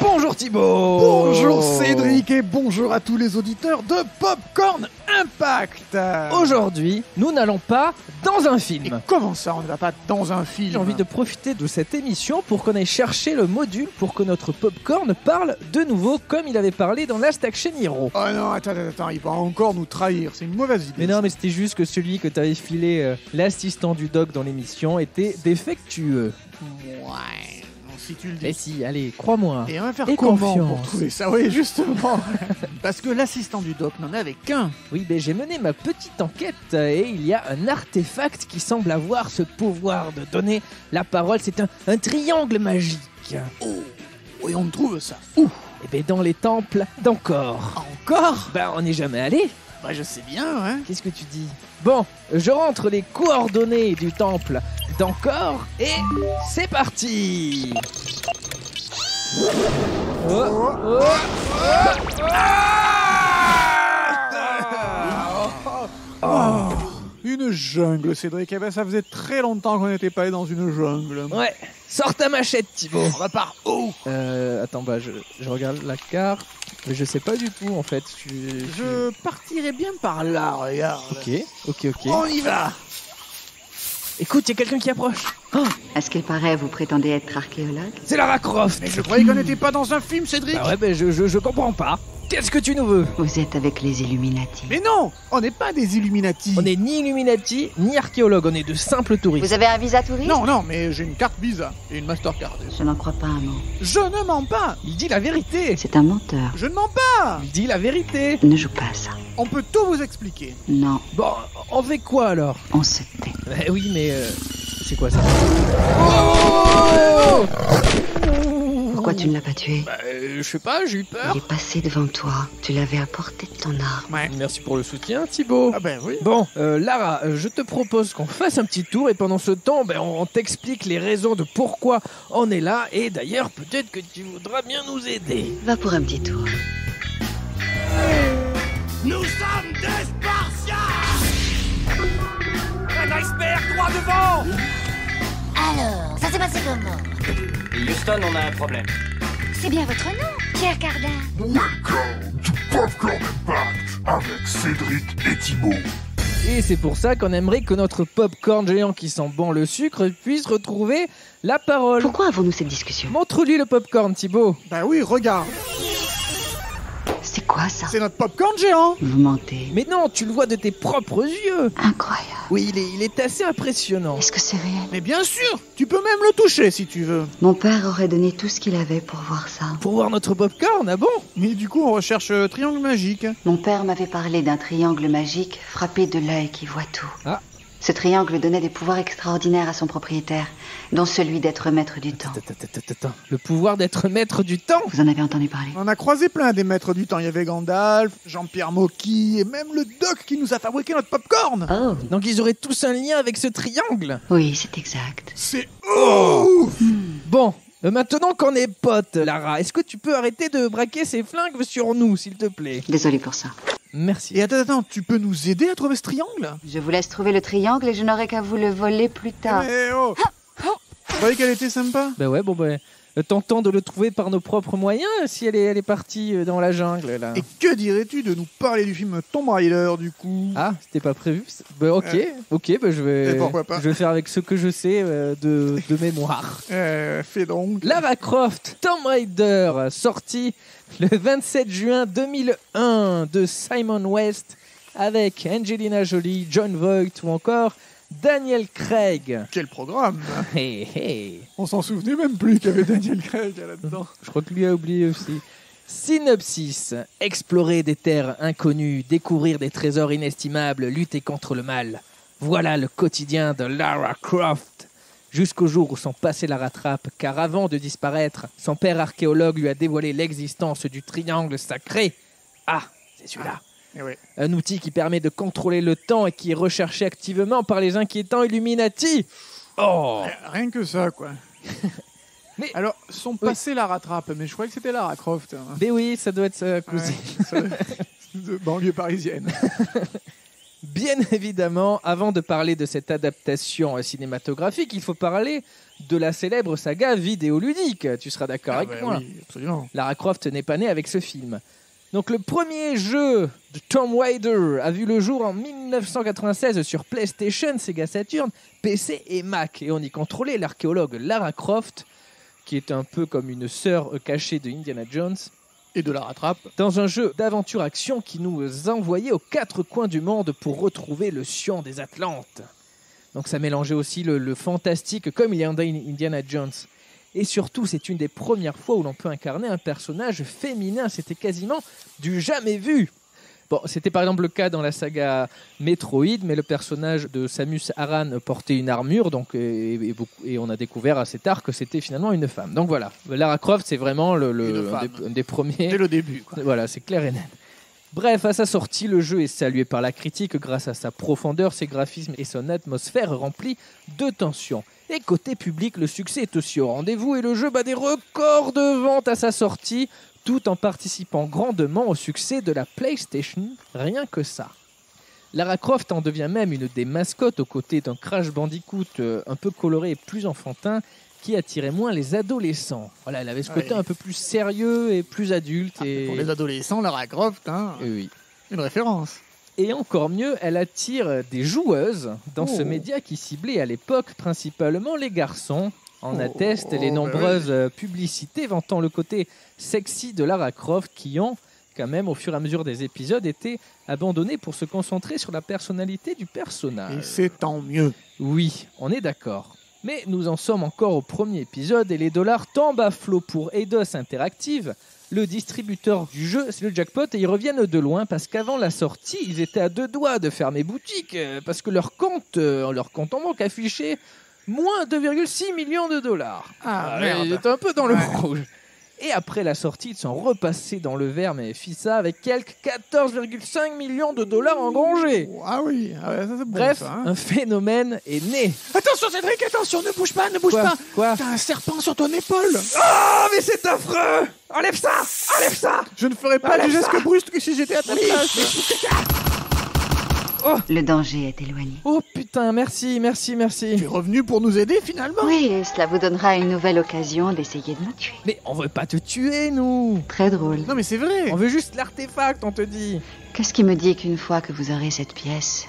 Bonjour Thibaut. Bonjour Cédric et bonjour à tous les auditeurs de Popcorn Impact. Aujourd'hui, nous n'allons pas dans un Et film. comment ça, on ne va pas dans un film? J'ai envie de profiter de cette émission pour qu'on aille chercher le module pour que notre popcorn parle de nouveau comme il avait parlé dans Last Action Hero. Oh non, attends, il va encore nous trahir, c'est une mauvaise idée. Mais non, mais c'était juste que celui que t'avais filé l'assistant du doc dans l'émission était défectueux. Ouais, si tu le dis. Et si, allez, crois-moi. Et on va faire Et comment confiance. pour trouver ça? Oui, justement. Parce que l'assistant du doc n'en avait qu'un. Oui, ben j'ai mené ma petite enquête et il y a un artefact qui semble avoir ce pouvoir de donner la parole. C'est un triangle magique. Oh, et on trouve ça où? Et ben dans les temples d'Angkor. Encore? Ben on n'est jamais allé. Bah je sais bien, hein. Qu'est-ce que tu dis? Bon, je rentre les coordonnées du temple d'Angkor et c'est parti. Une jungle, Cédric. Eh ben, ça faisait très longtemps qu'on n'était pas allé dans une jungle. Ouais, sors ta machette Thibaut. On va par où? Attends, bah je regarde la carte, mais je sais pas du tout en fait. Je partirais bien par là, regarde. Ok. On y va. Écoute, il y a quelqu'un qui approche. À ce qu'il paraît, vous prétendez être archéologue? C'est Lara Croft. Mais je croyais qu'on n'était pas dans un film, Cédric. Ah ouais, ben je comprends pas. Qu'est-ce que tu nous veux? Vous êtes avec les Illuminati. Mais non, on n'est pas des Illuminati. On n'est ni Illuminati, ni archéologue, on est de simples touristes. Vous avez un visa touriste? Non, mais j'ai une carte Visa et une Mastercard. Je n'en crois pas un mot. Je ne mens pas. Il dit la vérité. C'est un menteur. Je ne mens pas. Il dit la vérité. Ne joue pas à ça. On peut tout vous expliquer. Non, Bon, on fait quoi alors? on se tait. Oui, mais c'est quoi ça? Pourquoi tu ne l'as pas tué? Je sais pas, j'ai eu peur. Il est passé devant toi. Tu l'avais à portée de ton arme. Ouais. Merci pour le soutien, Thibaut. Ah ben oui. Bon, Lara, je te propose qu'on fasse un petit tour et pendant ce temps, on t'explique les raisons de pourquoi on est là et d'ailleurs, peut-être que tu voudras bien nous aider. Va pour un petit tour. Nous sommes des Spartiates! Un iceberg droit devant! Alors, ça s'est passé comment? Houston, on a un problème. C'est bien votre nom, Pierre Cardin. Welcome to Popcorn Impact avec Cédric et Thibaut. Et c'est pour ça qu'on aimerait que notre popcorn géant qui sent bon le sucre puisse retrouver la parole. Pourquoi avons-nous cette discussion? Montre-lui le popcorn, Thibaut. Bah oui, regarde. C'est quoi ça? C'est notre popcorn géant. Vous mentez. Mais non, tu le vois de tes propres yeux. Incroyable. Oui, il est assez impressionnant. Est-ce que c'est réel? Mais bien sûr, tu peux même le toucher si tu veux. Mon père aurait donné tout ce qu'il avait pour voir ça. Pour voir notre popcorn, ah bon? Mais du coup, on recherche triangle magique. Mon père m'avait parlé d'un triangle magique frappé de l'œil qui voit tout. Ah. Ce triangle donnait des pouvoirs extraordinaires à son propriétaire, dont celui d'être maître du temps. Attends. Le pouvoir d'être maître du temps? Vous en avez entendu parler? On a croisé plein des maîtres du temps. Il y avait Gandalf, Jean-Pierre Mocky et même le doc qui nous a fabriqué notre popcorn. Oh, Donc ils auraient tous un lien avec ce triangle. oui, c'est exact. C'est ouf. Bon, maintenant qu'on est potes, Lara, est-ce que tu peux arrêter de braquer ces flingues sur nous, s'il te plaît? Désolé pour ça. Merci. Et attends, tu peux nous aider à trouver ce triangle? Je vous laisse trouver le triangle et je n'aurai qu'à vous le voler plus tard. Mais oh. Vous voyez qu'elle était sympa? Bah ouais, tentons de le trouver par nos propres moyens si elle est partie dans la jungle, là. Et que dirais-tu de nous parler du film Tomb Raider, du coup? Ah, c'était pas prévu? Bah ok, je Et pourquoi pas? vais faire avec ce que je sais de mémoire. Fais donc. Lara Croft, Tomb Raider, sorti le 27 juin 2001 de Simon West avec Angelina Jolie, Jon Voight ou encore Daniel Craig. Quel programme! Hey. On s'en souvenait même plus qu'il y avait Daniel Craig là-dedans. Je crois que lui a oublié aussi. Synopsis. Explorer des terres inconnues, découvrir des trésors inestimables, lutter contre le mal. Voilà le quotidien de Lara Croft. Jusqu'au jour où son passé la rattrape, car avant de disparaître, son père archéologue lui a dévoilé l'existence du triangle sacré. Ah, c'est celui-là. Eh ouais. Un outil qui permet de contrôler le temps et qui est recherché activement par les inquiétants Illuminati. Oh! Rien que ça, quoi. Mais- Alors, son passé la rattrape, mais je croyais que c'était Lara Croft. Hein. Mais oui, ça doit être sa cousine. Ouais, ça- de banlieue parisienne. Bien évidemment, avant de parler de cette adaptation cinématographique, il faut parler de la célèbre saga vidéoludique. Tu seras d'accord avec moi? Oui, absolument. Lara Croft n'est pas née avec ce film. Donc le premier jeu de Tomb Raider a vu le jour en 1996 sur PlayStation, Sega Saturn, PC et Mac. Et on y contrôlait l'archéologue Lara Croft, qui est un peu comme une sœur cachée de Indiana Jones, Et de la rattrape. dans un jeu d'aventure-action qui nous envoyait aux quatre coins du monde pour retrouver le Sion des Atlantes. Donc ça mélangeait aussi le fantastique comme il y a dans Indiana Jones. Et surtout, c'est une des premières fois où l'on peut incarner un personnage féminin. C'était quasiment du jamais vu. Bon, c'était par exemple le cas dans la saga Metroid, mais le personnage de Samus Aran portait une armure, donc, et on a découvert assez tard que c'était finalement une femme. Donc voilà, Lara Croft, c'est vraiment un des premiers. Dès le début, quoi. Voilà, c'est clair et net. Bref, à sa sortie, le jeu est salué par la critique grâce à sa profondeur, ses graphismes et son atmosphère remplie de tension. Et côté public, le succès est aussi au rendez-vous et le jeu bat des records de vente à sa sortie, tout en participant grandement au succès de la PlayStation, rien que ça. Lara Croft en devient même une des mascottes aux côtés d'un Crash Bandicoot un peu coloré et plus enfantin qui attirait moins les adolescents. Voilà, elle avait ce côté un peu plus sérieux et plus adulte. Pour les adolescents, Lara Croft, hein, Oui. une référence. Et encore mieux, elle attire des joueuses dans ce média qui ciblait à l'époque principalement les garçons. En attestent les nombreuses publicités vantant le côté sexy de Lara Croft qui ont, quand même, au fur et à mesure des épisodes, été abandonnées pour se concentrer sur la personnalité du personnage. Et c'est tant mieux. Oui, on est d'accord. Mais nous en sommes encore au premier épisode et les dollars tombent à flot pour Eidos Interactive. Le distributeur du jeu, c'est le jackpot et ils reviennent de loin parce qu'avant la sortie, ils étaient à deux doigts de fermer boutique parce que leur compte en banque affichait moins 2,6 millions de dollars. Ah, merde. Ils étaient un peu dans le rouge. Et après la sortie, ils sont repassés dans le vert, mais FISA avec quelques 14,5 millions de dollars engrangés. Ah oui, ça c'est bon. Bref, ça, hein. un phénomène est né. Attention Cédric, attention, ne bouge pas, ne bouge pas. Quoi? T'as un serpent sur ton épaule. Oh, mais c'est affreux! Enlève ça! Enlève ça! Je ne ferais pas Enlève du geste ça. brusque que si j'étais à ta place. Le danger est éloigné. Oh putain, merci. Tu es revenu pour nous aider finalement. Oui, et cela vous donnera une nouvelle occasion d'essayer de me tuer. Mais on veut pas te tuer, nous! Très drôle. Non mais c'est vrai. On veut juste l'artefact, on te dit. Qu'est-ce qui me dit qu'une fois que vous aurez cette pièce,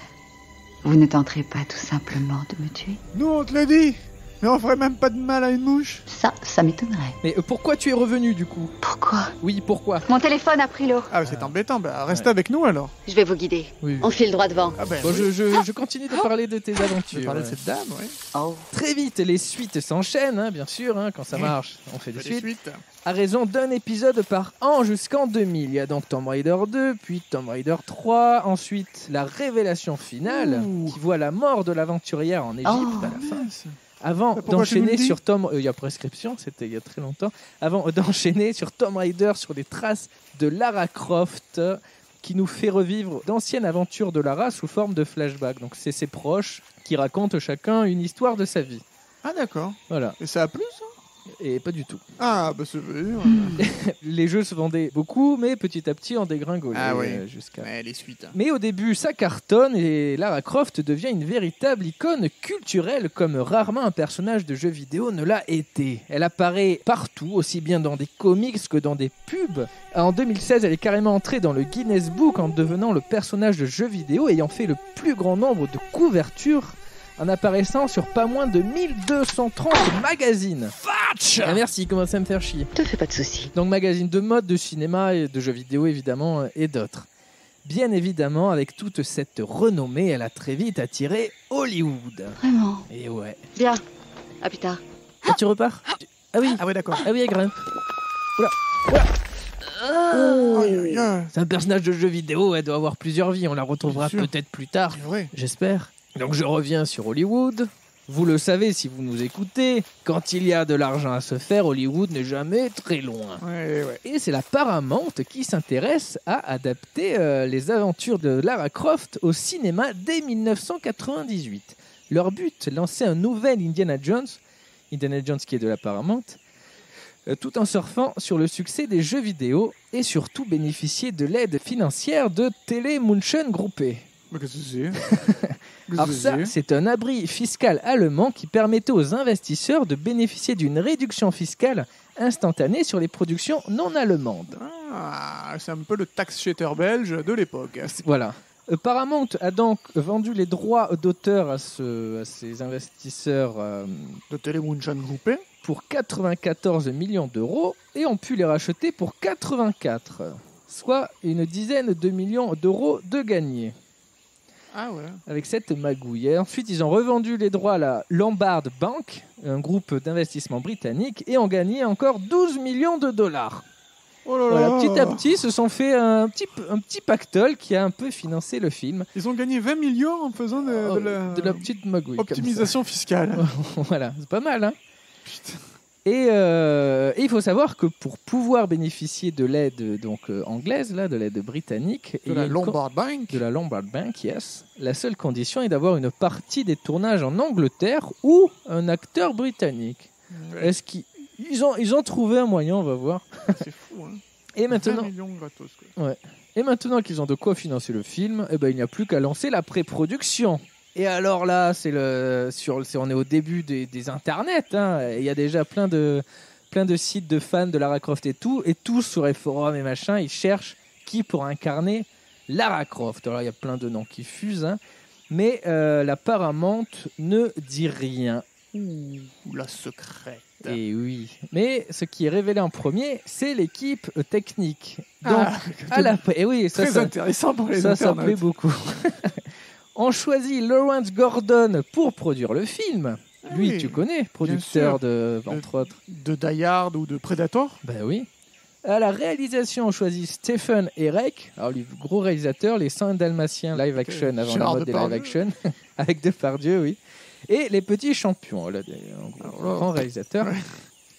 vous ne tenterez pas tout simplement de me tuer? Nous on te l'a dit. Mais on ferait même pas de mal à une mouche. Ça m'étonnerait. Mais pourquoi tu es revenu, du coup? Pourquoi? Oui, pourquoi? Mon téléphone a pris l'eau. Ah c'est embêtant, bah reste avec nous alors. Je vais vous guider. Oui. On file droit devant. Ah ben Bon, oui. je continue de parler de tes Je vais aventures. parler de cette dame, oui. Oh. Très vite, les suites s'enchaînent, hein, bien sûr, hein, quand ça marche, on fait des Fais des suites. suites. À raison d'un épisode par an jusqu'en 2000. Il y a donc Tomb Raider 2, puis Tomb Raider 3, ensuite la révélation finale, Ouh. qui voit la mort de l'aventurière en Égypte Oh. à la fin. Mince. Avant Pourquoi tu nous d'enchaîner le dis sur Tomb... il y a prescription, c'était il y a très longtemps. Avant d'enchaîner sur Tomb Raider, sur les traces de Lara Croft, qui nous fait revivre d'anciennes aventures de Lara sous forme de flashback. Donc c'est ses proches qui racontent chacun une histoire de sa vie. Ah d'accord. Voilà, Et ça a plu ça? et pas du tout. Ah bah c'est vrai. Les jeux se vendaient beaucoup, mais petit à petit on dégringolait Ah oui. jusqu'à... Ouais, les suites. Mais au début, ça cartonne et Lara Croft devient une véritable icône culturelle comme rarement un personnage de jeu vidéo ne l'a été. Elle apparaît partout, aussi bien dans des comics que dans des pubs. En 2016, elle est carrément entrée dans le Guinness Book en devenant le personnage de jeu vidéo ayant fait le plus grand nombre de couvertures en apparaissant sur pas moins de 1230 magazines. Ah, merci, commence à me faire chier. Te fais pas de soucis. Donc magazines de mode, de cinéma et de jeux vidéo évidemment et d'autres. Bien évidemment, avec toute cette renommée, elle a très vite attiré Hollywood. Vraiment. Et ouais. Bien. À plus tard. Ah, tu repars Ah oui, Ah ouais d'accord. ah oui, elle grimpe. Aïe, aïe, aïe. C'est un personnage de jeu vidéo, elle doit avoir plusieurs vies, on la retrouvera Bien sûr. peut-être plus tard, C'est vrai. j'espère. Donc je reviens sur Hollywood. Vous le savez si vous nous écoutez, quand il y a de l'argent à se faire, Hollywood n'est jamais très loin. Ouais. Et c'est la Paramount qui s'intéresse à adapter les aventures de Lara Croft au cinéma dès 1998. Leur but, lancer un nouvel Indiana Jones qui est de la Paramount, tout en surfant sur le succès des jeux vidéo et surtout bénéficier de l'aide financière de Telemotion Groupé. Mais qu'est-ce que c'est Alors ça, c'est un abri fiscal allemand qui permettait aux investisseurs de bénéficier d'une réduction fiscale instantanée sur les productions non allemandes. Ah, c'est un peu le tax shelter belge de l'époque. Voilà. Paramount a donc vendu les droits d'auteur à ces investisseurs De Telemunchen Gruppe. pour 94 millions d'euros et ont pu les racheter pour 84, soit une dizaine de millions d'euros de gagnés. Ah ouais. Avec cette magouille. Et ensuite, ils ont revendu les droits à la Lombard Bank, un groupe d'investissement britannique, et ont gagné encore 12 millions de dollars. Oh là Voilà, là. petit à petit, ils se sont fait un petit pactole qui a un peu financé le film. Ils ont gagné 20 millions en faisant de la petite magouille. optimisation fiscale. Comme ça. Voilà, c'est pas mal, hein. Putain. Et il faut savoir que pour pouvoir bénéficier de l'aide anglaise, là, de l'aide britannique, De la Lombard Bank. de la Lombard Bank, yes, la seule condition est d'avoir une partie des tournages en Angleterre ou un acteur britannique. Ouais. Est-ce qu'ils ont trouvé un moyen, on va voir. C'est fou, hein. Et maintenant, 20 millions gratos, quoi. et maintenant qu'ils ont de quoi financer le film, eh ben, il n'y a plus qu'à lancer la pré-production. Et alors là, on est au début des internets. Hein. Il y a déjà plein de sites de fans de Lara Croft et tous sur les forums et machin, ils cherchent qui pour incarner Lara Croft. Alors il y a plein de noms qui fusent, hein. Mais la Paramount ne dit rien. Ouh, la secrète. Et oui. Mais ce qui est révélé en premier, c'est l'équipe technique. Donc, et oui, Très intéressant pour les ça internautes. plaît beaucoup. On choisit Lawrence Gordon pour produire le film. Ah Lui, oui, tu connais, producteur entre autres. De Die Hard ou de Predator. Ben oui. À la réalisation, on choisit Stephen Erek. Alors, lui, gros réalisateur, les 100 Dalmatiens live action avant la Gérard mode des Depardieu. live action. Avec Depardieu, oui. Et Les Petits Champions, là, grand réalisateur. Ouais.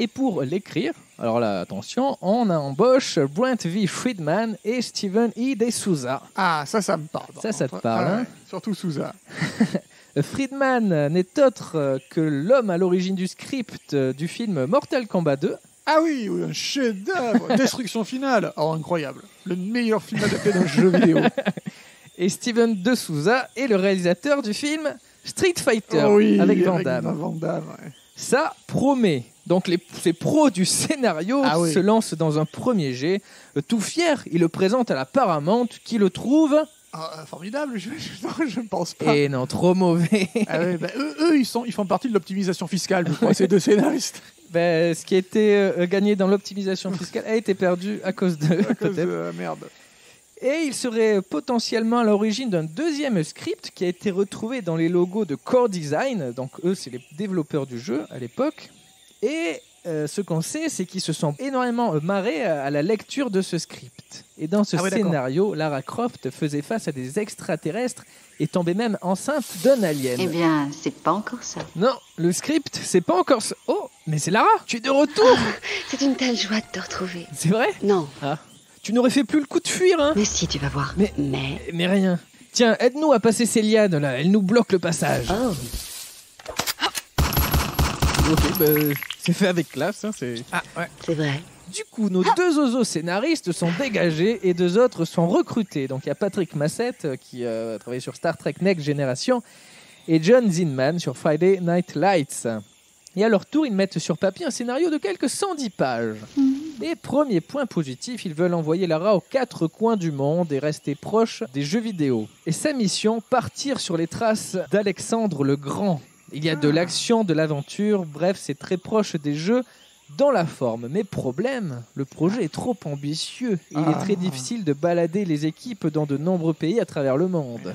Et pour l'écrire, alors là, attention, on embauche Brent V. Friedman et Steven E. De Souza. Ah, ça me parle. Ça te parle, hein. Surtout Souza. Friedman n'est autre que l'homme à l'origine du script du film Mortal Kombat 2. Ah oui, un chef-d'œuvre. Destruction finale. Oh, incroyable. Le meilleur film adapté d'un jeu vidéo. Et Steven De Souza est le réalisateur du film Street Fighter Oh oui, avec Van Damme. Van Damme, ouais. Ça promet. Donc ces pros du scénario se lancent dans un premier jet. Tout fier, il le présente à la Paramount qui le trouve... formidable, je ne pense pas. Et non, trop mauvais. Ah ouais, bah, eux, ils font partie de l'optimisation fiscale, je crois, ces deux scénaristes. Ben, ce qui a été gagné dans l'optimisation fiscale a été perdu à cause de... À cause peut-être. de merde. Et il serait potentiellement à l'origine d'un deuxième script qui a été retrouvé dans les logos de Core Design. Donc eux, c'est les développeurs du jeu à l'époque. Et ce qu'on sait, c'est qu'ils se sont énormément marrés à la lecture de ce script. Et dans ce scénario, Lara Croft faisait face à des extraterrestres et tombait même enceinte d'un alien. Eh bien, c'est pas encore ça. Non, le script, c'est pas encore ça. Oh, mais c'est Lara, tu es de retour. C'est une telle joie de te retrouver. C'est vrai? Non. Ah. Tu n'aurais fait plus le coup de fuir, hein? Mais si, tu vas voir. Mais rien. Tiens, aide-nous à passer ces lianes, là. Elles nous bloquent le passage. Oh. Ok, c'est fait avec classe, hein, c'est... Ah, ouais. C'est vrai. Du coup, nos deux oiseaux scénaristes sont dégagés et deux autres sont recrutés. Donc, il y a Patrick Massett qui a travaillé sur Star Trek Next Generation et John Zinman sur Friday Night Lights. Et à leur tour, ils mettent sur papier un scénario de quelques 110 pages. Et premier point positif, ils veulent envoyer Lara aux quatre coins du monde et rester proche des jeux vidéo. Et sa mission, partir sur les traces d'Alexandre le Grand. Il y a de l'action, de l'aventure, bref, c'est très proche des jeux dans la forme. Mais problème, le projet est trop ambitieux. Il est très difficile de balader les équipes dans de nombreux pays à travers le monde.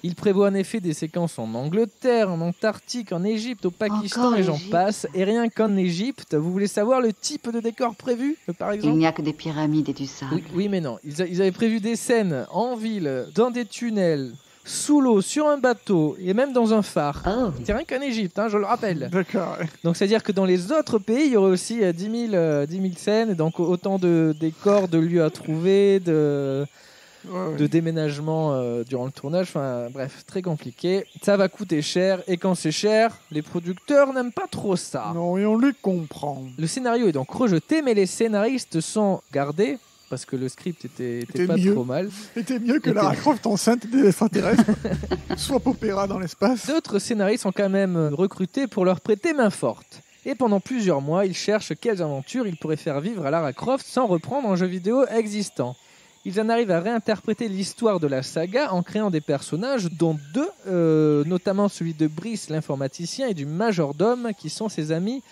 Il prévoit en effet des séquences en Angleterre, en Antarctique, en Égypte, au Pakistan Encore et j'en l'Égypte. passe. Et rien qu'en Égypte, vous voulez savoir le type de décor prévu, par exemple? Il n'y a que des pyramides et du sable. Oui, mais non. Ils avaient prévu des scènes en ville, dans des tunnels, sous l'eau, sur un bateau et même dans un phare. Oh. C'est rien qu'en Égypte, hein, je le rappelle. D'accord. Ouais. Donc c'est-à-dire que dans les autres pays, il y aurait aussi 10 000 scènes, donc autant de décors, de lieux à trouver, de déménagement durant le tournage. Enfin bref, très compliqué. Ça va coûter cher et quand c'est cher, les producteurs n'aiment pas trop ça. Non, et on les comprend. Le scénario est donc rejeté, mais les scénaristes sont gardés. parce que le script était C'était pas mieux. trop mal. C'était mieux que Était- Lara Croft enceinte des extraterrestres. Soit Popera dans l'espace. D'autres scénaristes sont quand même recrutés pour leur prêter main forte. Et pendant plusieurs mois, ils cherchent quelles aventures ils pourraient faire vivre à Lara Croft sans reprendre un jeu vidéo existant. Ils en arrivent à réinterpréter l'histoire de la saga en créant des personnages, dont deux, notamment celui de Brice l'informaticien et du majordome, qui sont ses amis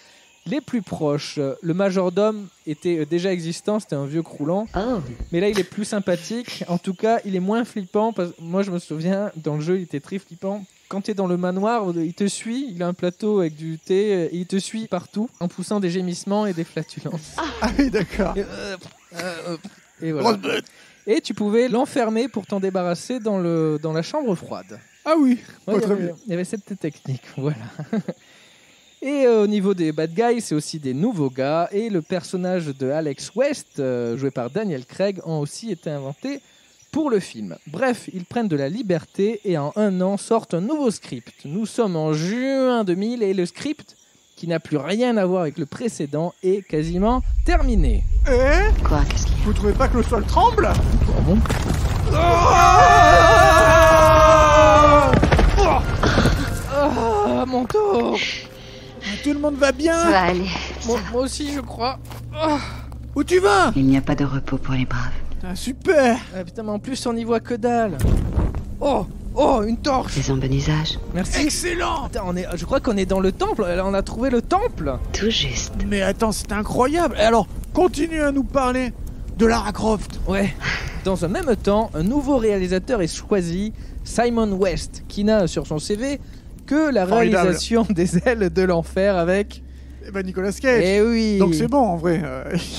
les plus proches. Le majordome était déjà existant, c'était un vieux croulant, Oh, mais là il est plus sympathique. En tout cas, il est moins flippant. Moi je me souviens, dans le jeu il était très flippant. Quand tu es dans le manoir, il te suit, il a un plateau avec du thé, et il te suit partout en poussant des gémissements et des flatulences. Ah oui, d'accord. Et voilà. Et tu pouvais l'enfermer pour t'en débarrasser dans la chambre froide. Ah oui, Ouais, pas très bien. il y avait cette technique, voilà. Et au niveau des bad guys, c'est aussi des nouveaux gars. Et le personnage de Alex West, joué par Daniel Craig, ont aussi été inventés pour le film. Bref, ils prennent de la liberté et en un an sortent un nouveau script. Nous sommes en juin 2000 et le script, qui n'a plus rien à voir avec le précédent, est quasiment terminé. Eh, quoi, qu'est-ce qu'il y a? vous trouvez pas que le sol tremble? Oh bon. Ah, mon dos. Tout le monde va Ça bien? va aller. Moi aussi, je crois. Où tu vas? Il n'y a pas de repos pour les braves. Ah, super. Ah, putain, mais en plus, on n'y voit que dalle. Oh, une torche. C'est en bon usage. Merci. Excellent. Attends, je crois qu'on est dans le temple. On a trouvé le temple. Tout juste. Mais attends, c'est incroyable. Et alors, continue à nous parler de Lara Croft. Ouais. Dans un même temps, un nouveau réalisateur est choisi, Simon West, qui n'a sur son CV que la Formidable. réalisation des Ailes de l'enfer avec... Eh ben Nicolas Cage. Eh oui. Donc c'est bon en vrai.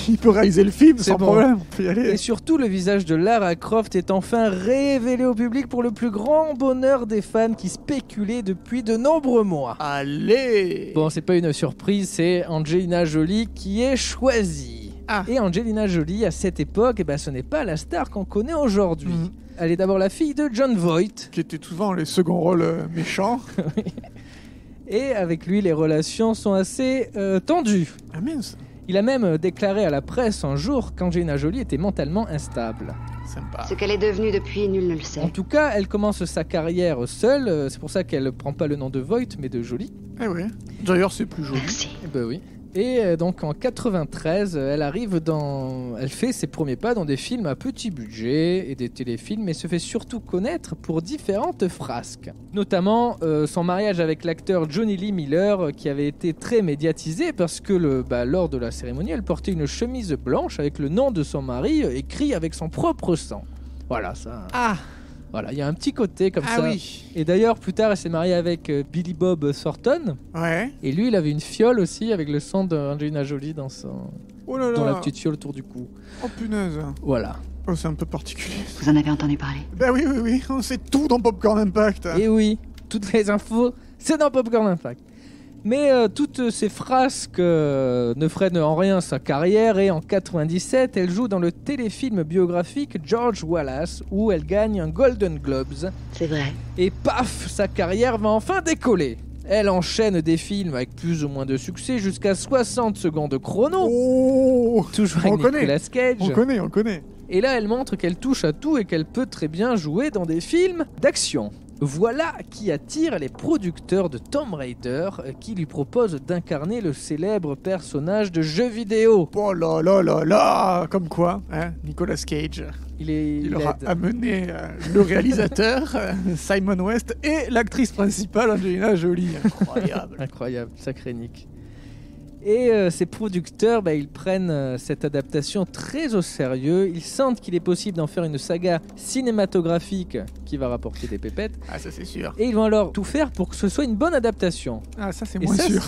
Il peut réaliser le film C'est sans bon. problème. On peut y aller. Et surtout, le visage de Lara Croft est enfin révélé au public pour le plus grand bonheur des fans qui spéculaient depuis de nombreux mois. Allez. Bon, c'est pas une surprise, c'est Angelina Jolie qui est choisie. Ah. Et Angelina Jolie, à cette époque, eh ben, ce n'est pas la star qu'on connaît aujourd'hui. Mhm. Elle est d'abord la fille de John Voight, Qui était souvent les seconds rôles méchants. et avec lui, les relations sont assez tendues. Ah mince. Il a même déclaré à la presse un jour qu'Angelina Jolie était mentalement instable. Sympa. Ce qu'elle est devenue depuis, nul ne le sait. En tout cas, elle commence sa carrière seule, c'est pour ça qu'elle ne prend pas le nom de Voight, mais de Jolie. Eh oui. D'ailleurs, c'est plus joli. Merci. Eh ben oui. Et donc en 93, elle fait ses premiers pas dans des films à petit budget et des téléfilms, et se fait surtout connaître pour différentes frasques. Notamment son mariage avec l'acteur Johnny Lee Miller, qui avait été très médiatisé parce que lors de la cérémonie, elle portait une chemise blanche avec le nom de son mari écrit avec son propre sang. Voilà, ça. Ah. Voilà, il y a un petit côté comme Ah ça. oui. Et d'ailleurs, plus tard, elle s'est mariée avec Billy Bob Thornton. Ouais. Et lui, il avait une fiole aussi avec le sang d'Angelina Jolie dans Oh là là. la petite fiole autour du cou. Oh punaise. Voilà. Oh, c'est un peu particulier. Vous en avez entendu parler? Ben oui. On sait tout dans Popcorn Impact. Et oui, toutes les infos, c'est dans Popcorn Impact. Mais toutes ces frasques ne freinent en rien sa carrière, et en 97, elle joue dans le téléfilm biographique George Wallace, où elle gagne un Golden Globes. C'est vrai. Et paf, sa carrière va enfin décoller. Elle enchaîne des films avec plus ou moins de succès jusqu'à 60 secondes chrono. Oh. Toujours On avec connaît. Nicolas Cage. On connaît. Et là, elle montre qu'elle touche à tout et qu'elle peut très bien jouer dans des films d'action. Voilà qui attire les producteurs de Tomb Raider, qui lui proposent d'incarner le célèbre personnage de jeux vidéo. Oh là là là là. Comme quoi, hein, Nicolas Cage. Il aura aide. amené le réalisateur, Simon West, et l'actrice principale, Angelina Jolie. Incroyable. Incroyable, sacré Nick. Et ces producteurs, ils prennent cette adaptation très au sérieux. Ils sentent qu'il est possible d'en faire une saga cinématographique qui va rapporter des pépettes. Ah, ça c'est sûr. Et ils vont alors tout faire pour que ce soit une bonne adaptation. Ah, ça c'est Et moins ça, sûr.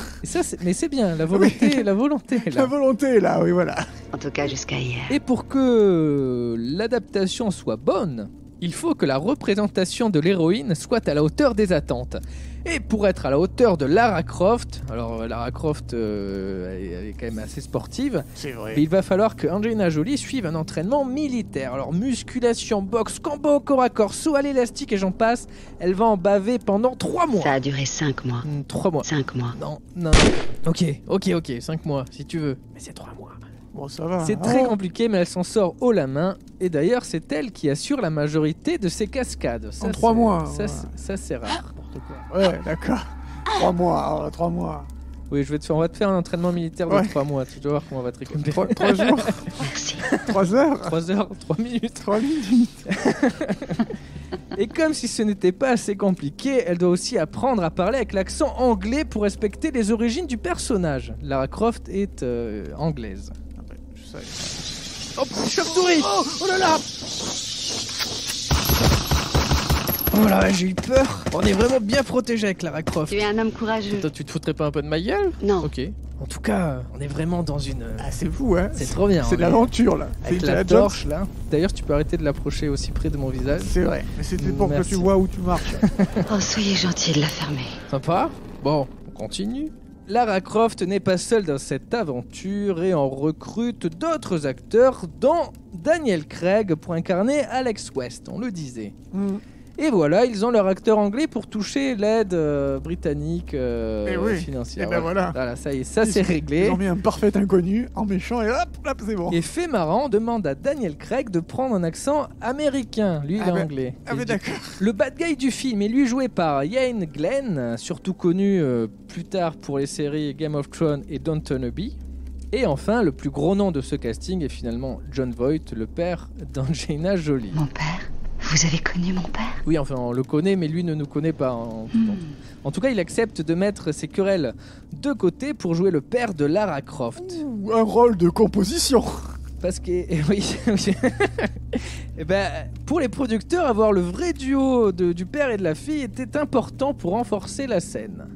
mais c'est bien, la volonté, la volonté est là. La volonté, là, oui, voilà. En tout cas, jusqu'à hier. Et pour que l'adaptation soit bonne, il faut que la représentation de l'héroïne soit à la hauteur des attentes. Et pour être à la hauteur de Lara Croft, alors Lara Croft elle est quand même assez sportive, C'est vrai. mais il va falloir que Angelina Jolie suive un entraînement militaire. Alors musculation, boxe, combat au corps à corps, saut à l'élastique et j'en passe, elle va en baver pendant 3 mois. Ça a duré 5 mois. 3 mois. 5 mois. Non. Ok, 5 mois si tu veux. Mais c'est 3 mois. Bon, ça va. C'est très compliqué, mais elle s'en sort haut la main. Et d'ailleurs, c'est elle qui assure la majorité de ces cascades. Ça, En 3 mois. Ça, c'est rare. N'importe quoi. Ouais, d'accord. 3 mois, 3 mois. Oui, on va te faire un entraînement militaire de 3 mois. Tu dois voir comment on va te récupérer. 3 jours. Merci. 3 heures. 3 heures, 3 minutes. 3 minutes. Et comme si ce n'était pas assez compliqué, elle doit aussi apprendre à parler avec l'accent anglais pour respecter les origines du personnage. Lara Croft est anglaise. Je sais. Hop, chauve-souris. Oh là là. Oh là, j'ai eu peur. On est vraiment bien protégé avec Lara Croft. Tu es un homme courageux. Toi, tu te foutrais pas un peu de ma gueule? Non. Ok. En tout cas, on est vraiment dans une... Ah, c'est fou, hein. C'est trop bien. C'est de l'aventure, là. Avec C'est la Indiana torche, Jones. là. D'ailleurs, tu peux arrêter de l'approcher aussi près de mon visage. C'est vrai. Mais c'était pour Merci. que tu vois où tu marches. Oh, soyez gentil de la fermer. Sympa. Bon, on continue. Lara Croft n'est pas seule dans cette aventure et on recrute d'autres acteurs, dont Daniel Craig pour incarner Alex West, on le disait. Et voilà, ils ont leur acteur anglais pour toucher l'aide britannique financière. Et ben voilà. Voilà, ça y est, ça c'est réglé. Ils ont mis un parfait inconnu en méchant et hop, c'est bon. Et fait marrant, on demande à Daniel Craig de prendre un accent américain. Lui, il est anglais. Ah mais d'accord. Le bad guy du film est lui joué par Ian Glenn, surtout connu plus tard pour les séries Game of Thrones et Downton Abbey. Et enfin, le plus gros nom de ce casting est finalement Jon Voight, le père d'Angelina Jolie. Mon père? Vous avez connu mon père? Oui, enfin, on le connaît, mais lui ne nous connaît pas. En tout cas, il accepte de mettre ses querelles de côté pour jouer le père de Lara Croft. Ouh, un rôle de composition. Parce que, oui, et ben, pour les producteurs, avoir le vrai duo du père et de la fille était important pour renforcer la scène.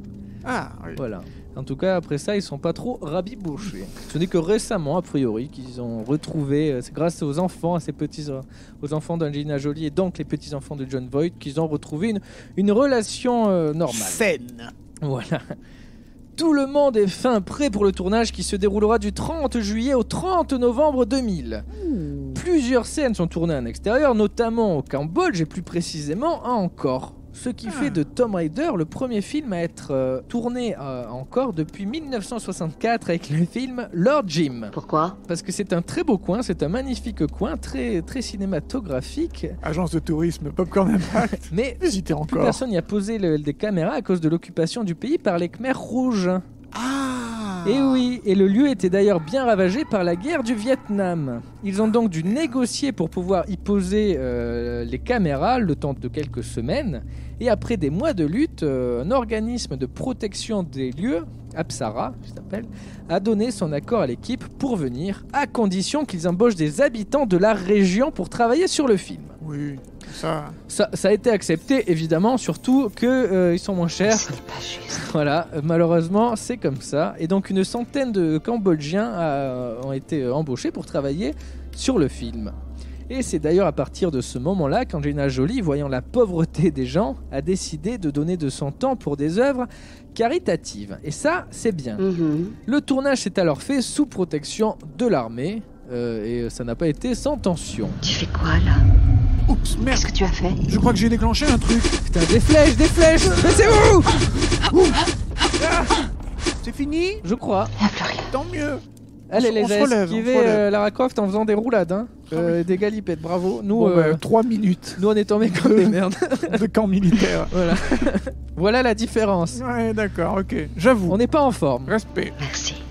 Ah, oui. Voilà. En tout cas, après ça, ils sont pas trop rabibochés. Ce n'est que récemment, a priori, qu'ils ont retrouvé, c'est grâce aux enfants, à ces petits, aux enfants d'Angelina Jolie et donc les petits enfants de Jon Voight, qu'ils ont retrouvé une relation normale. Saine. Voilà. Tout le monde est fin prêt pour le tournage qui se déroulera du 30 juillet au 30 novembre 2000. Plusieurs scènes sont tournées en extérieur, notamment au Cambodge et plus précisément à Angkor. Ce qui fait de Tomb Raider le premier film à être tourné encore depuis 1964 avec le film Lord Jim. Pourquoi? Parce que c'est un très beau coin, c'est un magnifique coin, très, très cinématographique. Agence de tourisme Popcorn Impact. Mais Visitez plus encore. personne n'y a posé des caméras à cause de l'occupation du pays par les Khmers rouges. Ah. Et oui, et le lieu était d'ailleurs bien ravagé par la guerre du Vietnam. Ils ont donc dû négocier pour pouvoir y poser les caméras le temps de quelques semaines. Et après des mois de lutte, un organisme de protection des lieux, Apsara, je s'appelle, a donné son accord à l'équipe pour venir, à condition qu'ils embauchent des habitants de la région pour travailler sur le film. Oui, ça. Ça a été accepté, évidemment, surtout qu'ils sont moins chers. Ce n'est pas juste. Voilà, malheureusement, c'est comme ça. Et donc, une centaine de Cambodgiens ont été embauchés pour travailler sur le film. Et c'est d'ailleurs à partir de ce moment-là qu'Angelina Jolie, voyant la pauvreté des gens, a décidé de donner de son temps pour des œuvres caritatives. Et ça, c'est bien. Le tournage s'est alors fait sous protection de l'armée. Et ça n'a pas été sans tension. Tu fais quoi là? Oups, merde. Qu'est-ce que tu as fait? Je crois que j'ai déclenché un truc. Putain, des flèches, des flèches. Mais c'est où? C'est fini? Je crois. Il n'y a plus rien. Tant mieux. Elle, On les se a relève, esquivé on se relève. Lara Croft en faisant des roulades, hein. Des galipettes, bravo. Nous, Bon, 3 minutes nous on est tombés comme des merdes. de camp militaire. Voilà. Voilà la différence. Ouais, d'accord, ok. J'avoue. On n'est pas en forme. Respect. Merci.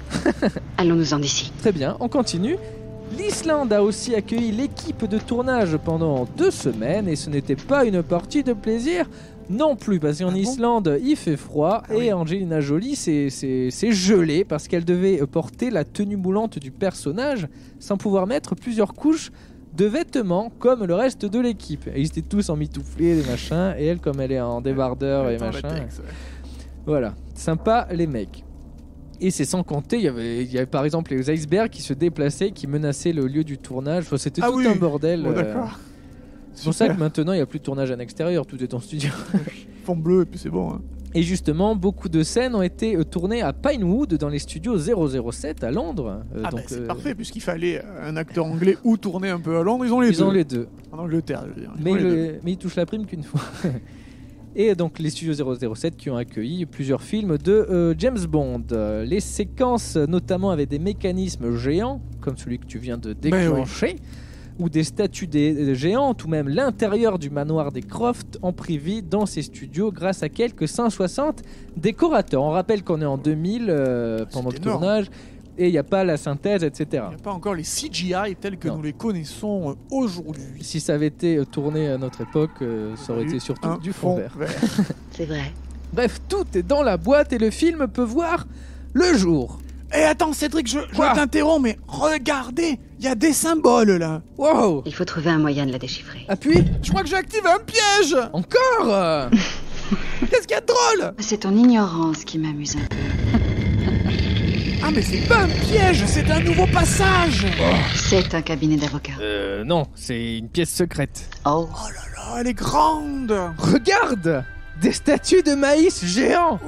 Allons-nous-en d'ici. Très bien, on continue. L'Islande a aussi accueilli l'équipe de tournage pendant 2 semaines et ce n'était pas une partie de plaisir non plus, parce qu'en Islande il fait froid et Angelina Jolie c'est gelé parce qu'elle devait porter la tenue moulante du personnage sans pouvoir mettre plusieurs couches de vêtements comme le reste de l'équipe. Et ils étaient tous en mitouflés, des machins, et elle comme elle est en débardeur et machin. Voilà, sympa les mecs. Et c'est sans compter, il y avait par exemple les icebergs qui se déplaçaient, qui menaçaient le lieu du tournage. Enfin, c'était tout un bordel. Bon, d'accord. C'est pour ça que maintenant il n'y a plus de tournage en extérieur, tout est en studio. Fond bleu et puis c'est bon. Hein. Et justement, beaucoup de scènes ont été tournées à Pinewood dans les studios 007 à Londres. C'est parfait puisqu'il fallait un acteur anglais ou tourner un peu à Londres, ils ont les deux. Ils ont les deux. En Angleterre, je veux dire. Mais ils touchent la prime qu'une fois. Et donc les studios 007 qui ont accueilli plusieurs films de James Bond. Les séquences notamment avec des mécanismes géants, comme celui que tu viens de déclencher, ou des statues géantes, ou même l'intérieur du manoir des Croft ont pris vie dans ces studios grâce à quelques 160 décorateurs. On rappelle qu'on est en 2000 pendant le tournage, et il n'y a pas la synthèse, etc. Il n'y a pas encore les CGI tels que nous les connaissons aujourd'hui. Si ça avait été tourné à notre époque, ça aurait été surtout du fond vert. C'est vrai. Bref, tout est dans la boîte et le film peut voir le jour. Et attends Cédric, je t'interromps, mais regardez, il y a des symboles là. Wow. Il faut trouver un moyen de la déchiffrer. Appuie. Je crois que j'ai activé un piège. Encore. Qu'est-ce qu'il y a de drôle? C'est ton ignorance qui m'amuse un peu. Ah mais c'est pas un piège, c'est un nouveau passage. C'est un cabinet d'avocats. Non, c'est une pièce secrète. Oh. Oh là là, elle est grande. Regarde, des statues de maïs géants.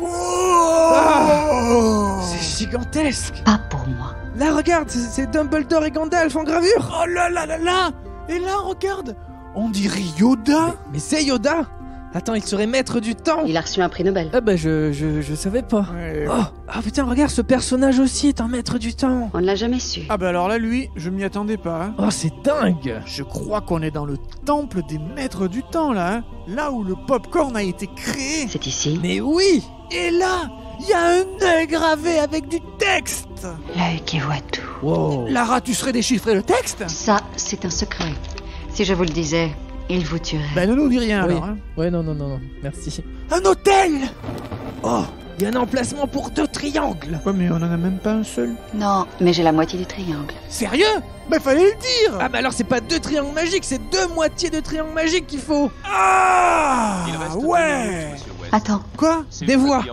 C'est gigantesque. Pas pour moi. Là, regarde, c'est Dumbledore et Gandalf en gravure. Oh là là là là. Et là, regarde, on dirait Yoda. Mais c'est Yoda. Attends, il serait maître du temps. Il a reçu un prix Nobel. Ah bah je savais pas. Ouais. Oh putain, regarde, ce personnage aussi est un maître du temps. On ne l'a jamais su. Ah bah alors là, lui, je m'y attendais pas. Hein. Oh, c'est dingue. Je crois qu'on est dans le temple des maîtres du temps là. Hein. Là où le popcorn a été créé. C'est ici. Mais oui. Et là, il y a un œil gravé avec du texte. L'œil qui voit tout. Wow. Lara, tu saurais déchiffrer le texte? Ça, c'est un secret. Si je vous le disais, il vous tuerait. Ben ne nous dis rien Oui. alors. Hein. Ouais, non, merci. Un hôtel. Oh, il y a un emplacement pour 2 triangles. Ouais mais on en a même pas un seul. Non, mais j'ai la moitié du triangle. Sérieux? Ben fallait le dire. Ah bah alors c'est pas 2 triangles magiques, c'est 2 moitiés de triangles magiques qu'il faut. Ah ouais. Attends. Quoi? Des voix.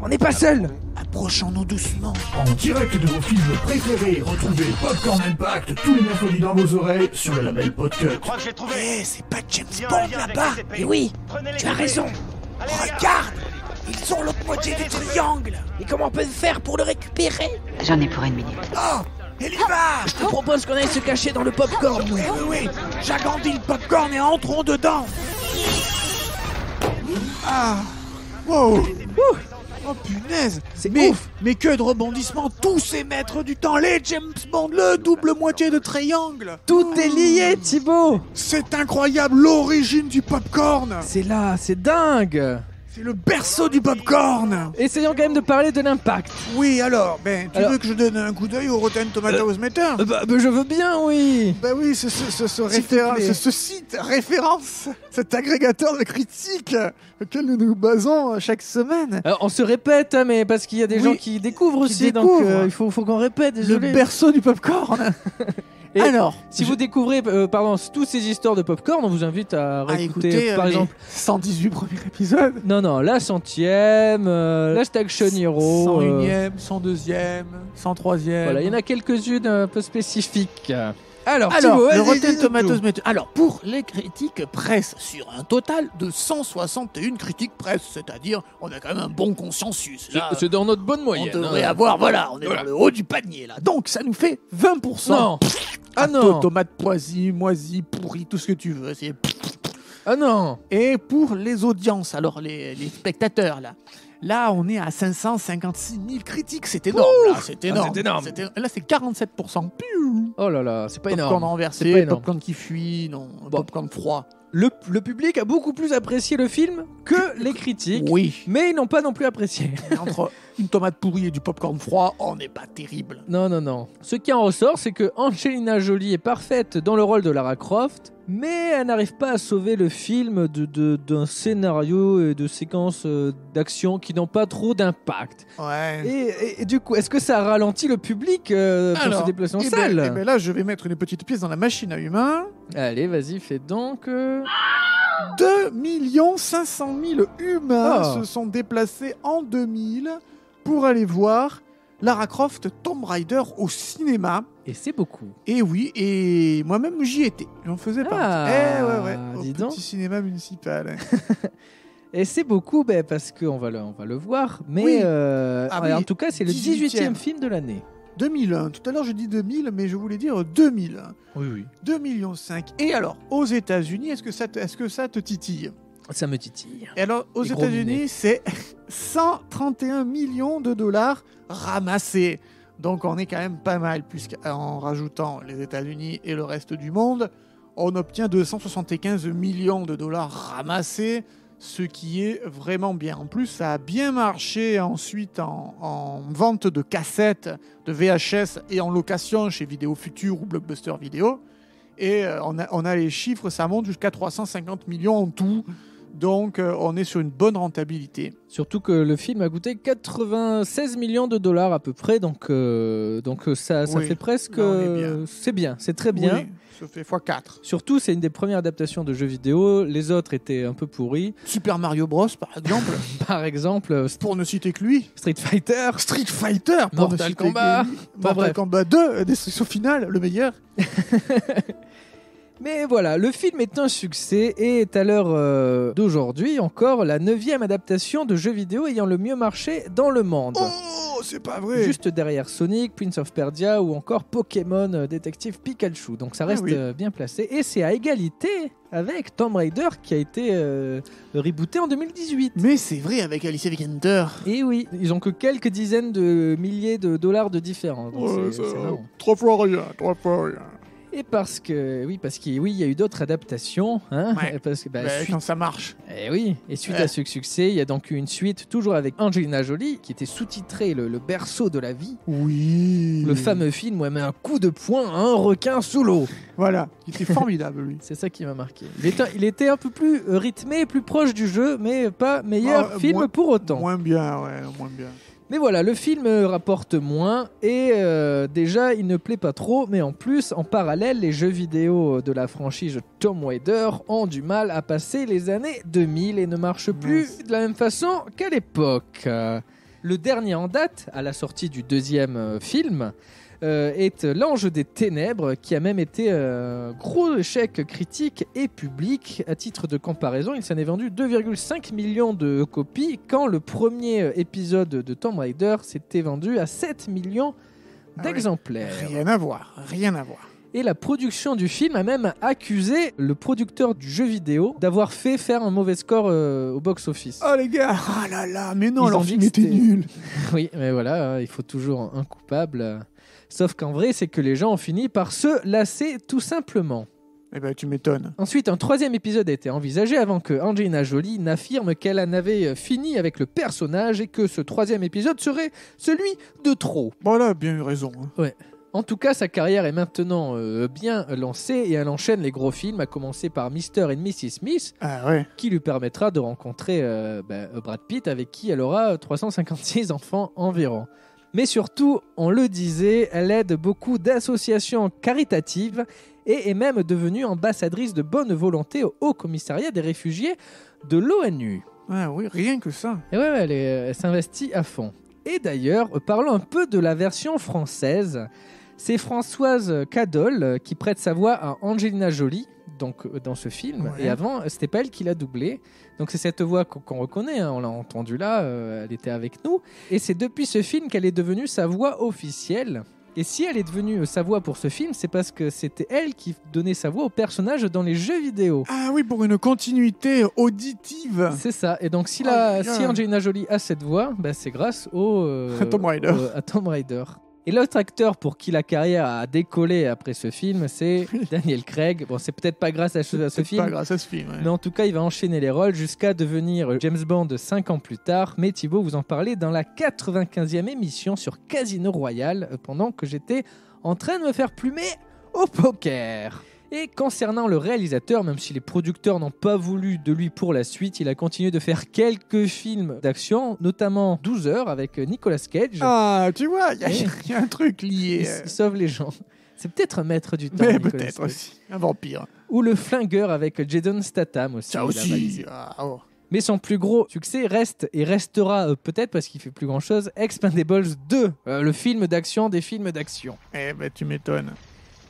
On n'est pas seul. Approchons-nous doucement. En direct de vos films préférés, retrouvez Popcorn Impact tous les mercredis dans vos oreilles sur le label Podcut. Je crois que j'ai trouvé. Eh, c'est pas James Il y a un Bond lien avec là-bas. SCP. Et oui, Prenez les tu as clés. raison. Allez, les gars. Regarde, ils ont l'autre moitié du triangle. Et comment on peut faire pour le récupérer? J'en ai pour 1 minute. Oh, elle y va. Je te propose qu'on aille se cacher dans le popcorn. Oui, j'agrandis le popcorn et entrons dedans. Ah, wow. Oh punaise. C'est mais, ouf. mais que de rebondissements, tous ces maîtres du temps, les James Bond, le double moitié de triangle. Tout est lié, Thibaut. C'est incroyable, l'origine du popcorn. C'est là, c'est dingue. C'est le berceau du popcorn. Essayons quand même de parler de l'impact. Oui, alors, tu Alors- veux que je donne un coup d'œil au Rotten Tomatoes Meter? Bah, je veux bien, oui. Bah oui, ce site référence, cet agrégateur de critiques auquel nous nous basons chaque semaine. Alors, on se répète, hein, mais parce qu'il y a des Oui, gens qui découvrent qui aussi, découvrent. donc il faut qu'on répète. Désolé. Le berceau du popcorn. Et Alors, si vous découvrez toutes ces histoires de popcorn, on vous invite à réécouter, écouter par exemple. 118 premiers épisodes. Non, la 100e, la Action Hero. 101e, 102e, 103e. Voilà, il y en a quelques-unes un peu spécifiques. Alors, Alors, Thibaut, le vas-y, Rotten dis-nous Tomatoes tout. Meter. Alors, pour les critiques presse, sur un total de 161 critiques presse, c'est-à-dire, on a quand même un bon consensus. Là, C'est dans notre bonne on moyenne. devrait hein. avoir, voilà, on est Voilà. dans le haut du panier, là. Donc, ça nous fait 20%. Non. Ah non. Tomates poisies, moisies, pourries, tout ce que tu veux. Ah non. Et pour les audiences, alors les spectateurs, là, on est à 556 000 critiques. C'est énorme, là. C'est énorme. c'est énorme. Là, c'est 47%. Piou. Oh là là, c'est pas Popcorn énorme. renversé, C'est pas énorme. popcorn qui fuit, non, Bon. popcorn froid. Le public a beaucoup plus apprécié le film que les critiques, Oui. mais ils n'ont pas non plus apprécié. Mais entre une tomate pourrie et du popcorn froid, on n'est pas terrible. Non. Ce qui en ressort, c'est que Angelina Jolie est parfaite dans le rôle de Lara Croft, mais elle n'arrive pas à sauver le film d'un scénario et de séquences d'action qui n'ont pas trop d'impact. Ouais. Et du coup, est-ce que ça ralentit le public pour se déplacer en salle? Eh ben là, je vais mettre une petite pièce dans la machine à humains. Allez, vas-y, fais donc. 2 500 000 humains Oh. se sont déplacés en 2000 pour aller voir Lara Croft Tomb Raider au cinéma. Et c'est beaucoup. Et oui, et moi-même j'y étais, j'en faisais partie. Ah, ouais, au dis petit donc. cinéma municipal. Et c'est beaucoup parce qu'on va le voir. Mais Oui. ouais, en tout cas, c'est le 18e 18e film de l'année. 2001, tout à l'heure je dis 2000, mais je voulais dire 2000. Oui. 2,5 millions. Et alors, aux États-Unis, est-ce que ça te titille? Ça me titille. Et alors, aux Les gros États-Unis, minets. c'est 131 millions de dollars ramassés. Donc, on est quand même pas mal, puisqu'en rajoutant les États-Unis et le reste du monde, on obtient 275 millions de dollars ramassés, ce qui est vraiment bien. En plus, ça a bien marché ensuite en vente de cassettes, de VHS et en location chez Vidéo Future ou Blockbuster Vidéo. Et on a les chiffres, ça monte jusqu'à 350 millions en tout. Donc, on est sur une bonne rentabilité. Surtout que le film a coûté 96 millions de dollars à peu près, donc ça Oui. fait presque... Là, on est bien. C'est bien, c'est très bien. Oui, ça fait x4. Surtout, c'est une des premières adaptations de jeux vidéo. Les autres étaient un peu pourris. Super Mario Bros, par exemple, Par exemple, pour ne citer que lui. Street Fighter. Street Fighter, pour Mortal ne citer Kombat. que lui. Bah, Mortal bref. Kombat 2, Destruction Finale, le meilleur. Mais voilà, le film est un succès et est à l'heure d'aujourd'hui encore la 9e adaptation de jeux vidéo ayant le mieux marché dans le monde. Oh, c'est pas vrai. Juste derrière Sonic, Prince of Persia ou encore Pokémon Détective Pikachu. Donc ça reste oui. bien placé. Et c'est à égalité avec Tomb Raider qui a été rebooté en 2018. Mais c'est vrai avec Alicia Vikander. Et oui, ils ont que quelques dizaines de milliers de dollars de différence. Donc c'est marrant. 3 fois rien. Et parce que il y a eu d'autres adaptations, hein, Ouais. parce que suite- Quand ça marche. Eh oui, et suite à ce succès, il y a donc eu une suite toujours avec Angelina Jolie qui était sous-titrée le berceau de la vie. Oui. Le fameux film où elle met un coup de poing à un requin sous l'eau. Voilà, il était formidable lui. C'est ça qui m'a marqué. Il était un peu plus rythmé, plus proche du jeu, mais pas meilleur Ah, film moins- pour autant. Moins bien. Mais voilà, le film rapporte moins et déjà il ne plaît pas trop, mais en plus, en parallèle, les jeux vidéo de la franchise Tomb Raider ont du mal à passer les années 2000 et ne marchent plus de la même façon qu'à l'époque. Le dernier en date, à la sortie du deuxième film, est L'Ange des Ténèbres, qui a même été un gros échec critique et public. À titre de comparaison, il s'en est vendu 2,5 millions de copies, quand le premier épisode de Tomb Raider s'était vendu à 7 millions d'exemplaires. Rien à voir. Et la production du film a même accusé le producteur du jeu vidéo d'avoir fait faire un mauvais score au box-office. Oh les gars, ah là là, mais non, Ils leur ont dit film que était c'était- nul. Oui, mais voilà, il faut toujours un coupable. Sauf qu'en vrai, c'est que les gens ont fini par se lasser tout simplement. Eh ben, tu m'étonnes. Ensuite, un troisième épisode a été envisagé avant que Angelina Jolie n'affirme qu'elle en avait fini avec le personnage et que ce troisième épisode serait celui de trop. Bon, là, bien eu raison. hein. En tout cas, sa carrière est maintenant bien lancée et elle enchaîne les gros films, à commencer par Mr. and Mrs. Smith, Ah ouais. qui lui permettra de rencontrer Brad Pitt, avec qui elle aura 356 enfants environ. Mais surtout, on le disait, elle aide beaucoup d'associations caritatives et est même devenue ambassadrice de bonne volonté au Haut Commissariat des réfugiés de l'ONU. Ah oui, rien que ça. Et ouais, elle s'investit à fond. Et d'ailleurs, parlons un peu de la version française. C'est Françoise Cadol qui prête sa voix à Angelina Jolie, donc dans ce film. Ouais. Et avant, c'était pas elle qui l'a doublée. Donc c'est cette voix qu'on reconnaît, hein, on l'a entendue là, elle était avec nous. Et c'est depuis ce film qu'elle est devenue sa voix officielle. Et si elle est devenue sa voix pour ce film, c'est parce que c'était elle qui donnait sa voix au personnage dans les jeux vidéo. Ah oui, pour une continuité auditive. C'est ça. Et donc si Oh, si Angelina Jolie a cette voix, bah, c'est grâce À Tomb Raider. à Tomb Raider. Et l'autre acteur pour qui la carrière a décollé après ce film, c'est Daniel Craig. Bon, c'est peut-être pas grâce à ce C'est film, pas grâce à ce film. ouais. mais en tout cas, il va enchaîner les rôles jusqu'à devenir James Bond 5 ans plus tard. Mais Thibaut vous en parlait dans la 95e émission sur Casino Royale, pendant que j'étais en train de me faire plumer au poker. Et concernant le réalisateur, même si les producteurs n'ont pas voulu de lui pour la suite, il a continué de faire quelques films d'action, notamment 12 heures avec Nicolas Cage. Ah, tu vois, il Oui. y a un truc lié. Il sauve les gens. C'est peut-être un maître du temps. Mais Nicolas peut-être Cage. aussi. Un vampire. Ou Le Flingueur avec Jason Statham aussi. Ça il a aussi. réalisé. Ah, oh. Mais son plus gros succès reste et restera peut-être parce qu'il fait plus grand chose, Expendables 2, le film d'action des films d'action. Eh ben, tu m'étonnes.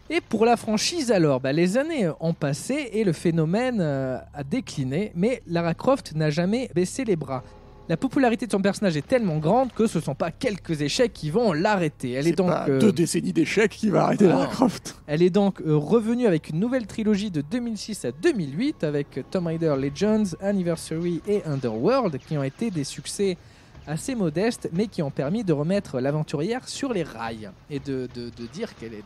Et pour la franchise alors, les années ont passé et le phénomène a décliné, mais Lara Croft n'a jamais baissé les bras. La popularité de son personnage est tellement grande que ce ne sont pas quelques échecs qui vont l'arrêter. Elle est donc pas 2 décennies d'échecs qui va arrêter Lara Croft. Elle est donc revenue avec une nouvelle trilogie de 2006 à 2008 avec Tomb Raider Legends, Anniversary et Underworld qui ont été des succès assez modestes mais qui ont permis de remettre l'aventurière sur les rails et de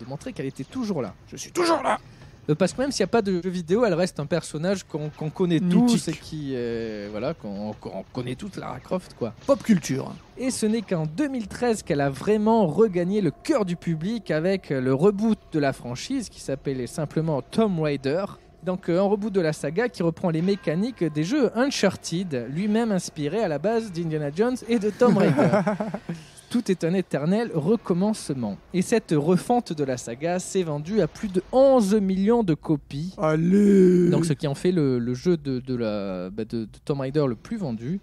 montrer qu'elle était toujours là. Je suis toujours là. Parce que même s'il n'y a pas de jeu vidéo, elle reste un personnage qu'on connaît tous et qui, qu'on connaît tous, Lara Croft, quoi. Pop culture. Et ce n'est qu'en 2013 qu'elle a vraiment regagné le cœur du public avec le reboot de la franchise qui s'appelait simplement Tomb Raider. Donc un reboot de la saga qui reprend les mécaniques des jeux Uncharted, lui-même inspiré à la base d'Indiana Jones et de Tomb Raider. Tout est un éternel recommencement. Et cette refonte de la saga s'est vendue à plus de 11 millions de copies. Allez. Donc ce qui en fait le jeu de Tomb Raider le plus vendu.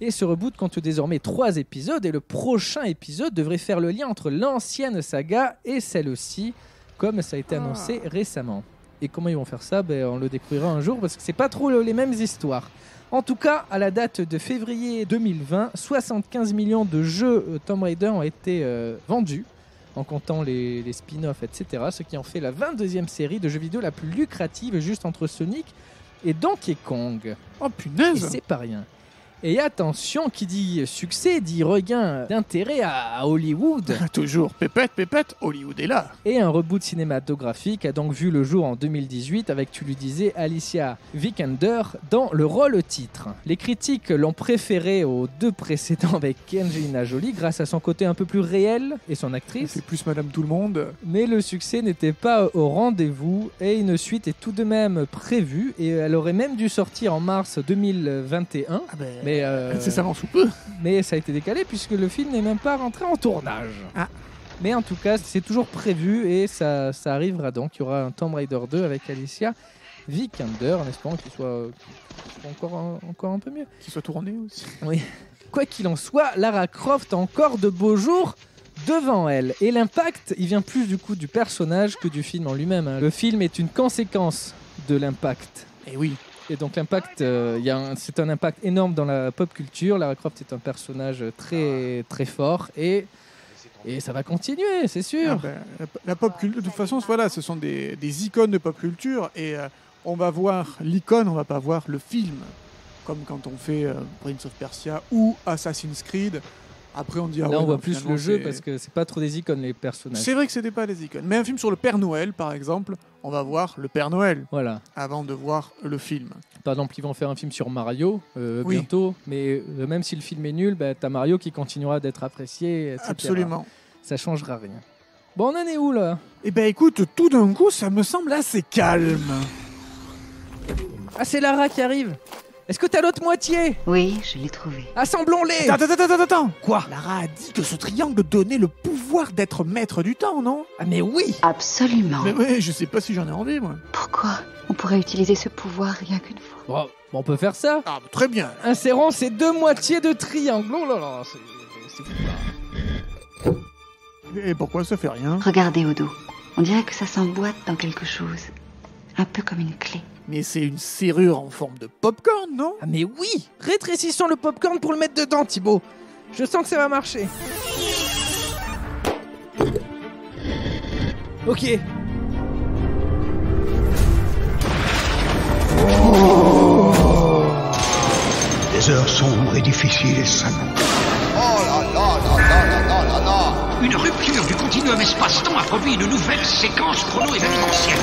Et ce reboot compte désormais 3 épisodes et le prochain épisode devrait faire le lien entre l'ancienne saga et celle-ci, comme ça a été annoncé récemment. Et comment ils vont faire ça ? On le découvrira un jour parce que c'est pas trop les mêmes histoires. En tout cas, à la date de février 2020, 75 millions de jeux Tomb Raider ont été vendus, en comptant les spin-offs, etc. Ce qui en fait la 22e série de jeux vidéo la plus lucrative, juste entre Sonic et Donkey Kong. Oh punaise ! Et c'est pas rien. Et attention, qui dit succès dit regain d'intérêt à Hollywood. Toujours pépette, Hollywood est là. Et un reboot cinématographique a donc vu le jour en 2018 avec, tu lui disais, Alicia Vikander dans le rôle titre. Les critiques l'ont préféré aux 2 précédents avec Angelina Jolie grâce à son côté un peu plus réel et son actrice. C'est plus Madame Tout-le-Monde. Mais le succès n'était pas au rendez-vous et une suite est tout de même prévue et elle aurait même dû sortir en mars 2021. Mais incessamment sous peu. Mais ça a été décalé puisque le film n'est même pas rentré en tournage. Mais en tout cas, c'est toujours prévu et ça arrivera donc. Il y aura un Tomb Raider 2 avec Alicia Vikander en espérant qu'il soit encore un peu mieux. Qu'il soit tourné aussi. Oui. Quoi qu'il en soit, Lara Croft a encore de beaux jours devant elle. Et l'impact, il vient plus du coup du personnage que du film en lui-même. Le film est une conséquence de l'impact. Et oui. Et donc l'impact, c'est un impact énorme dans la pop culture. Lara Croft est un personnage très très fort et ça va continuer, c'est sûr. La pop culture, de toute façon, voilà, ce sont des icônes de pop culture et on va voir l'icône, on va pas voir le film, comme quand on fait Prince of Persia ou Assassin's Creed. Après, on dit là, on voit plus le jeu parce que c'est pas trop des icônes les personnages. C'est vrai que c'était pas des icônes, mais un film sur le Père Noël, par exemple, on va voir le Père Noël. Voilà. Avant de voir le film. Par exemple, ils vont faire un film sur Mario bientôt, mais même si le film est nul, t'as Mario qui continuera d'être apprécié, etc. Absolument. Ça changera rien. Bon, on en est où là ? Eh ben, écoute, tout d'un coup, ça me semble assez calme. Ah, c'est Lara qui arrive. Est-ce que t'as l'autre moitié ? Oui, je l'ai trouvé. Assemblons-les ! Attends. Quoi ? Lara a dit que ce triangle donnait le pouvoir d'être maître du temps, non ? Ah mais oui ! Absolument. Mais ouais, je sais pas si j'en ai envie, moi. Pourquoi ? On pourrait utiliser ce pouvoir rien qu'une fois. Bon, on peut faire ça. Ah, bah, très bien. Insérons ces 2 moitiés de triangle. Oh là là, c'est fou. Et pourquoi ça fait rien ? Regardez au dos. On dirait que ça s'emboîte dans quelque chose. Un peu comme une clé. Mais c'est une serrure en forme de popcorn, non ? Ah mais oui ! Rétrécissons le popcorn pour le mettre dedans, Thibaut. Je sens que ça va marcher. Ok. Des heures sombres et difficiles et s'annoncent. Oh là là là là là là là là. Une rupture du continuum espace-temps a produit une nouvelle séquence chrono-événementielle.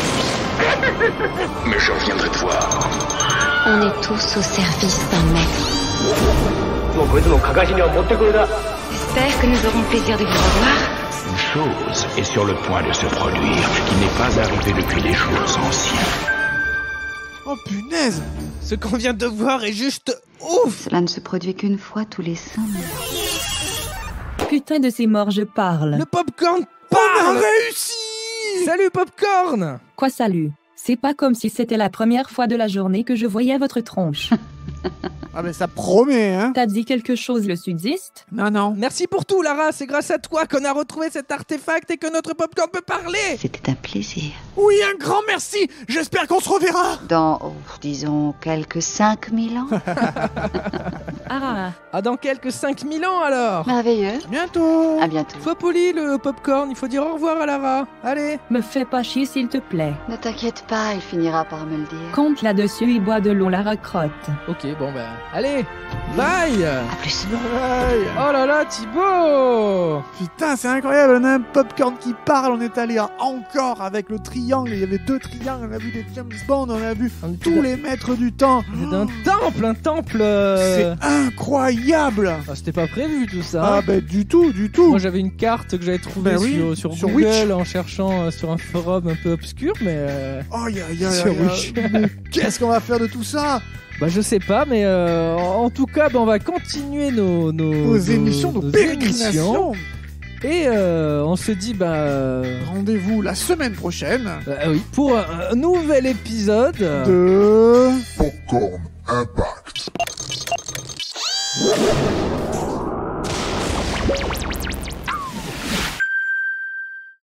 Mais je reviendrai te voir. On est tous au service d'un maître. J'espère que nous aurons le plaisir de vous revoir. Une chose est sur le point de se produire qui n'est pas arrivée depuis les jours anciens. Oh punaise ! Ce qu'on vient de voir est juste ouf. Cela ne se produit qu'une fois tous les 5 mois. Putain de ces morts, je parle. Le popcorn On a parle. réussi ! Salut popcorn. Quoi salut ? C'est pas comme si c'était la première fois de la journée que je voyais votre tronche. Ah mais ça promet, hein. T'as dit quelque chose, le sudiste? Non. Merci pour tout, Lara. C'est grâce à toi qu'on a retrouvé cet artefact et que notre popcorn peut parler. C'était un plaisir. Oui, un grand merci. J'espère qu'on se reverra. Dans, disons, quelques 5000 ans. Ah, dans quelques 5000 ans alors. Merveilleux. Bientôt. À bientôt. Sois poli, le popcorn. Il faut dire au revoir à Lara. Allez. Me fais pas chier, s'il te plaît. Ne t'inquiète pas, il finira par me le dire. Compte là-dessus et bois de l'eau, Lara crotte. Ok, bon bah, allez. Bye. À plus. Bye. Oh là là, Thibaut. Putain, c'est incroyable, on a un popcorn qui parle, on est allé encore avec le triangle, il y avait 2 triangles, on a vu des James Bond, on a vu tous les maîtres du temps. C'est un temple. C'est incroyable. Ah, c'était pas prévu tout ça. Ah bah du tout. Moi j'avais une carte que j'avais trouvée sur Google Witch. en cherchant sur un forum un peu obscur, mais Oh sur Witch. mais qu'est-ce qu'on va faire de tout ça? Bah je sais pas, mais en tout cas, on va continuer nos émissions, nos pérégrinations. Et on se dit rendez-vous la semaine prochaine. Oui, pour un nouvel épisode de Popcorn Impact.